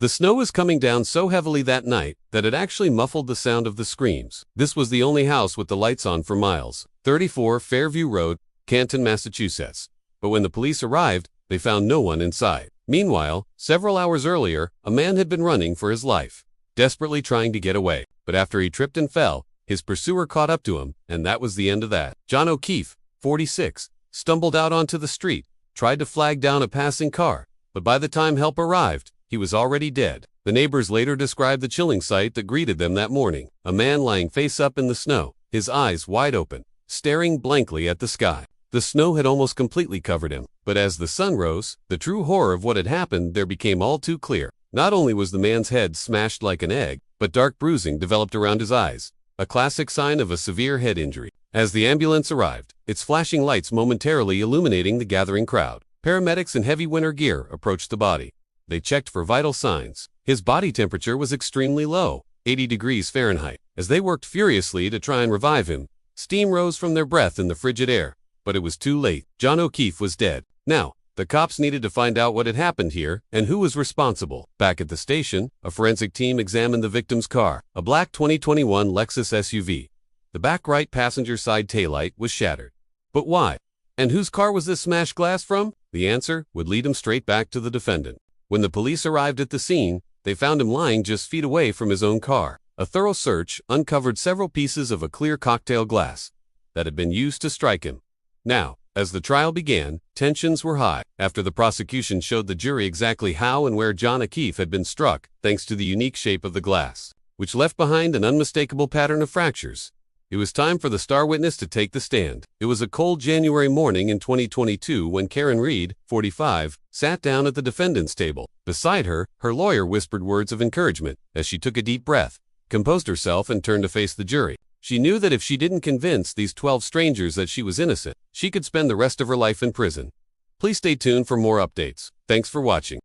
The snow was coming down so heavily that night that it actually muffled the sound of the screams. This was the only house with the lights on for miles. 34 Fairview Road, Canton, Massachusetts. But when the police arrived, they found no one inside. Meanwhile, several hours earlier, a man had been running for his life, desperately trying to get away. But after he tripped and fell, his pursuer caught up to him, and that was the end of that. John O'Keefe, 46, stumbled out onto the street, tried to flag down a passing car, but by the time help arrived, he was already dead. The neighbors later described the chilling sight that greeted them that morning. A man lying face up in the snow, his eyes wide open, staring blankly at the sky. The snow had almost completely covered him, but as the sun rose, the true horror of what had happened there became all too clear. Not only was the man's head smashed like an egg, but dark bruising developed around his eyes, a classic sign of a severe head injury. As the ambulance arrived, its flashing lights momentarily illuminating the gathering crowd, paramedics in heavy winter gear approached the body. They checked for vital signs. His body temperature was extremely low, 80 degrees Fahrenheit. As they worked furiously to try and revive him, steam rose from their breath in the frigid air. But it was too late. John O'Keefe was dead. Now, the cops needed to find out what had happened here and who was responsible. Back at the station, a forensic team examined the victim's car, a black 2021 Lexus SUV. The back right passenger side taillight was shattered. But why? And whose car was this smashed glass from? The answer would lead him straight back to the defendant. When the police arrived at the scene, they found him lying just feet away from his own car. A thorough search uncovered several pieces of a clear cocktail glass that had been used to strike him. Now, as the trial began, tensions were high. After the prosecution showed the jury exactly how and where John O'Keefe had been struck, thanks to the unique shape of the glass, which left behind an unmistakable pattern of fractures, it was time for the star witness to take the stand. It was a cold January morning in 2022 when Karen Reed, 45, sat down at the defendant's table. Beside her, her lawyer whispered words of encouragement as she took a deep breath, composed herself, and turned to face the jury. She knew that if she didn't convince these 12 strangers that she was innocent, she could spend the rest of her life in prison. Please stay tuned for more updates. Thanks for watching.